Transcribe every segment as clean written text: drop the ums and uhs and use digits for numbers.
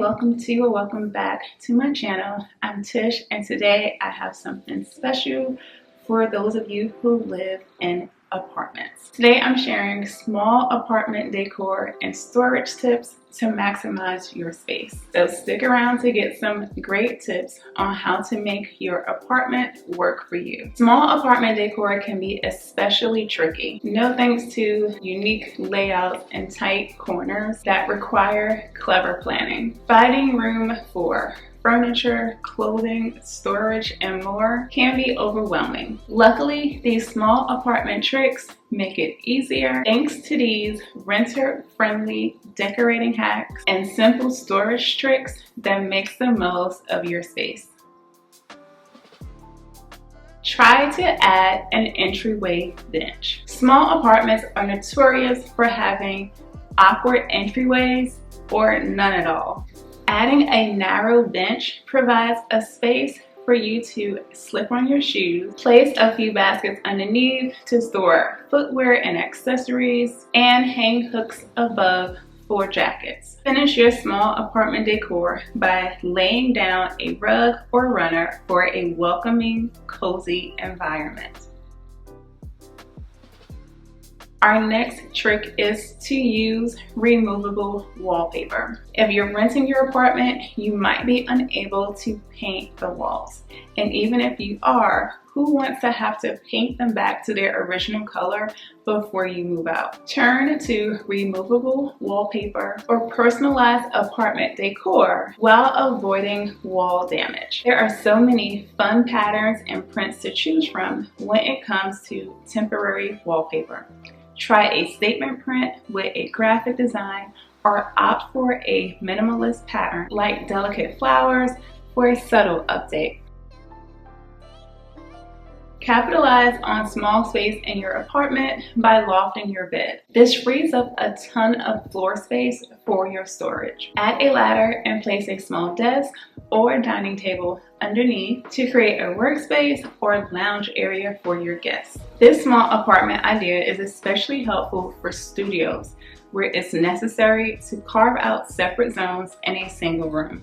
welcome to or welcome back to my channel. I'm Tish, and today I have something special for those of you who live in apartments. Today I'm sharing small apartment decor and storage tips to maximize your space. So stick around to get some great tips on how to make your apartment work for you. Small apartment decor can be especially tricky. No thanks to unique layouts and tight corners that require clever planning. Finding room for furniture, clothing, storage, and more can be overwhelming. Luckily, these small apartment tricks make it easier thanks to these renter-friendly decorating hacks and simple storage tricks that makes the most of your space. Try to add an entryway bench. Small apartments are notorious for having awkward entryways or none at all. Adding a narrow bench provides a space for you to slip on your shoes, place a few baskets underneath to store footwear and accessories, and hang hooks above for jackets. Finish your small apartment decor by laying down a rug or runner for a welcoming, cozy environment. Our next trick is to use removable wallpaper. If you're renting your apartment, you might be unable to paint the walls. And even if you are, who wants to have to paint them back to their original color before you move out? Turn to removable wallpaper or personalized apartment decor while avoiding wall damage. There are so many fun patterns and prints to choose from when it comes to temporary wallpaper. Try a statement print with a graphic design or opt for a minimalist pattern like delicate flowers for a subtle update. Capitalize on small space in your apartment by lofting your bed. This frees up a ton of floor space for your storage. Add a ladder and place a small desk or dining table underneath to create a workspace or lounge area for your guests. This small apartment idea is especially helpful for studios where it's necessary to carve out separate zones in a single room.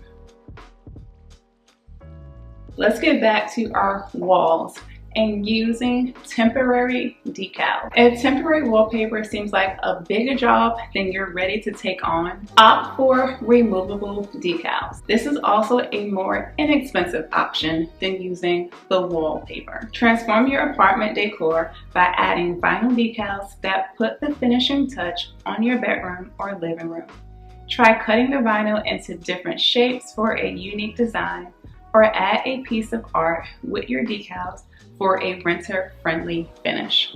Let's get back to our walls and using temporary decals. If temporary wallpaper seems like a bigger job than you're ready to take on, opt for removable decals. This is also a more inexpensive option than using the wallpaper. Transform your apartment decor by adding vinyl decals that put the finishing touch on your bedroom or living room. Try cutting the vinyl into different shapes for a unique design, or add a piece of art with your decals for a renter-friendly finish.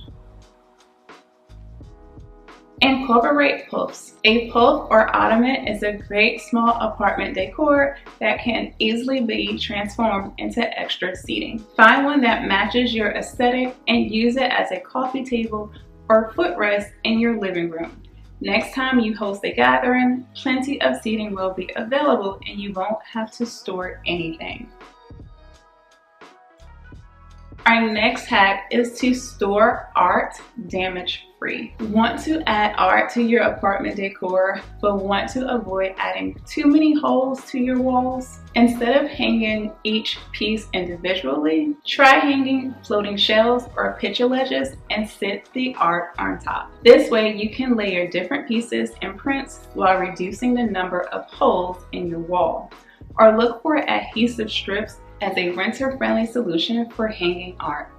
Incorporate puffs. A puff or ottoman is a great small apartment decor that can easily be transformed into extra seating. Find one that matches your aesthetic and use it as a coffee table or footrest in your living room. Next time you host a gathering, plenty of seating will be available and you won't have to store anything. Our next hack is to store art damage-free. Want to add art to your apartment decor, but want to avoid adding too many holes to your walls? Instead of hanging each piece individually, try hanging floating shelves or picture ledges and sit the art on top. This way you can layer different pieces and prints while reducing the number of holes in your wall. Or look for adhesive strips as a renter-friendly solution for hanging art.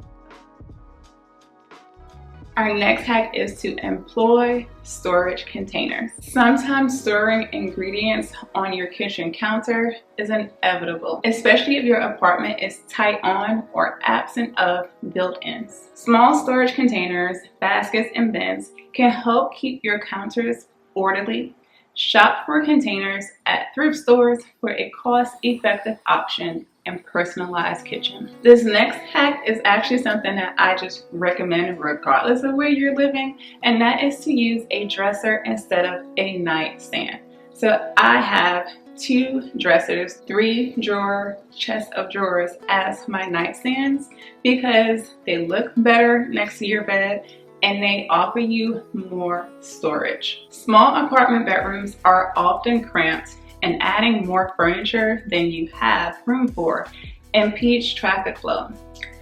Our next hack is to employ storage containers. Sometimes storing ingredients on your kitchen counter is inevitable, especially if your apartment is tight on or absent of built-ins. Small storage containers, baskets, and bins can help keep your counters orderly. Shop for containers at thrift stores for a cost-effective option and personalized kitchen. This next hack is actually something that I just recommend regardless of where you're living, and that is to use a dresser instead of a nightstand. So I have 2 dressers, 3 drawer chests of drawers as my nightstands because they look better next to your bed and they offer you more storage. Small apartment bedrooms are often cramped and adding more furniture than you have room for impedes traffic flow.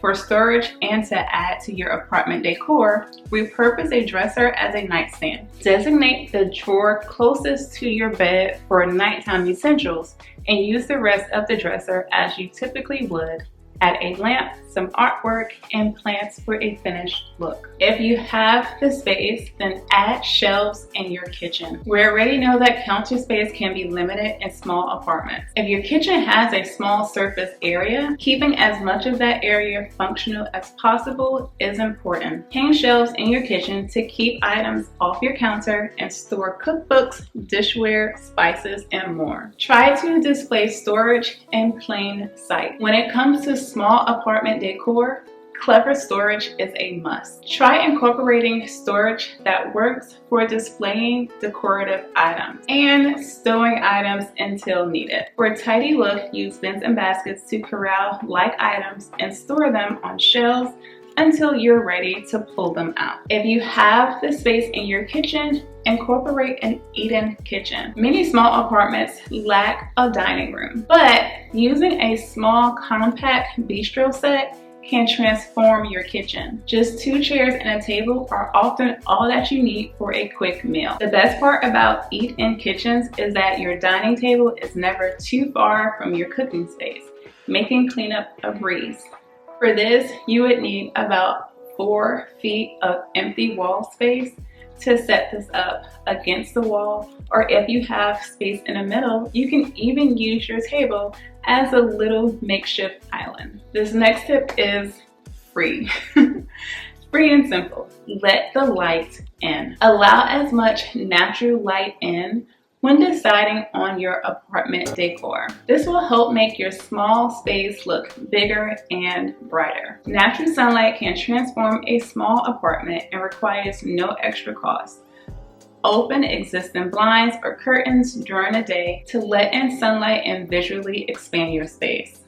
For storage and to add to your apartment decor, repurpose a dresser as a nightstand. Designate the drawer closest to your bed for nighttime essentials and use the rest of the dresser as you typically would. Add a lamp, some artwork, and plants for a finished look. If you have the space, then add shelves in your kitchen. We already know that counter space can be limited in small apartments. If your kitchen has a small surface area, keeping as much of that area functional as possible is important. Hang shelves in your kitchen to keep items off your counter and store cookbooks, dishware, spices, and more. Try to display storage in plain sight. When it comes to small apartment decor, clever storage is a must. Try incorporating storage that works for displaying decorative items and stowing items until needed. For a tidy look, use bins and baskets to corral like items and store them on shelves until you're ready to pull them out. If you have the space in your kitchen, incorporate an eat-in kitchen. Many small apartments lack a dining room, but using a small compact bistro set can transform your kitchen. Just 2 chairs and a table are often all that you need for a quick meal. The best part about eat-in kitchens is that your dining table is never too far from your cooking space, making cleanup a breeze. For this, you would need about 4 feet of empty wall space to set this up against the wall, or if you have space in the middle, you can even use your table as a little makeshift island. This next tip is free. Free and simple. Let the light in. Allow as much natural light in when deciding on your apartment decor. This will help make your small space look bigger and brighter. Natural sunlight can transform a small apartment and requires no extra cost. Open existing blinds or curtains during the day to let in sunlight and visually expand your space.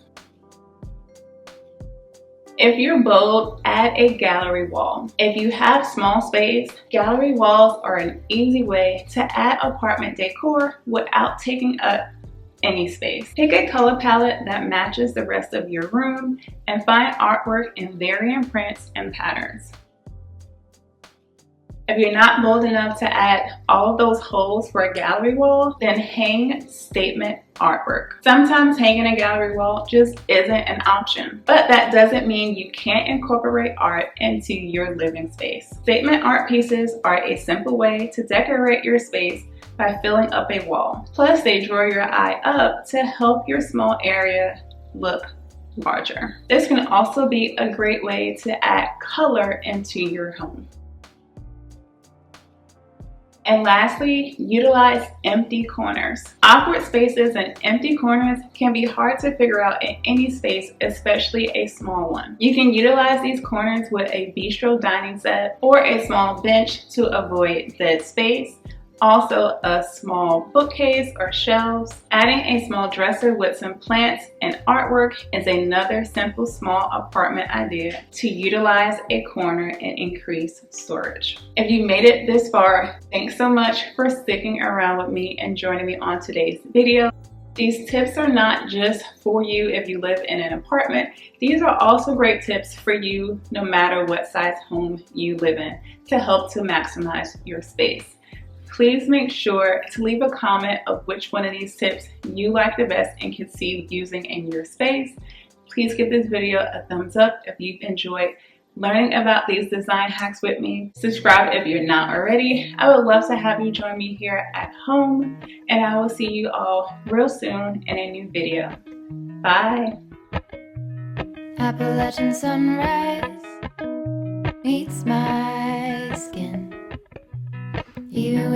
If you're bold, add a gallery wall. If you have small space, gallery walls are an easy way to add apartment decor without taking up any space. Pick a color palette that matches the rest of your room and find artwork in varying prints and patterns. If you're not bold enough to add all of those holes for a gallery wall, then hang statement artwork. Sometimes hanging a gallery wall just isn't an option, but that doesn't mean you can't incorporate art into your living space. Statement art pieces are a simple way to decorate your space by filling up a wall. Plus, they draw your eye up to help your small area look larger. This can also be a great way to add color into your home. And lastly, utilize empty corners. Awkward spaces and empty corners can be hard to figure out in any space, especially a small one. You can utilize these corners with a bistro dining set or a small bench to avoid dead space. Also, a small bookcase or shelves. Adding a small dresser with some plants and artwork is another simple small apartment idea to utilize a corner and increase storage. If you made it this far, thanks so much for sticking around with me and joining me on today's video. These tips are not just for you if you live in an apartment. These are also great tips for you no matter what size home you live in to help to maximize your space. Please make sure to leave a comment of which one of these tips you like the best and can see using in your space. Please give this video a thumbs up if you've enjoyed learning about these design hacks with me. Subscribe if you're not already. I would love to have you join me here at home, and I will see you all real soon in a new video. Bye. Appalachian sunrise meets my skin. Even with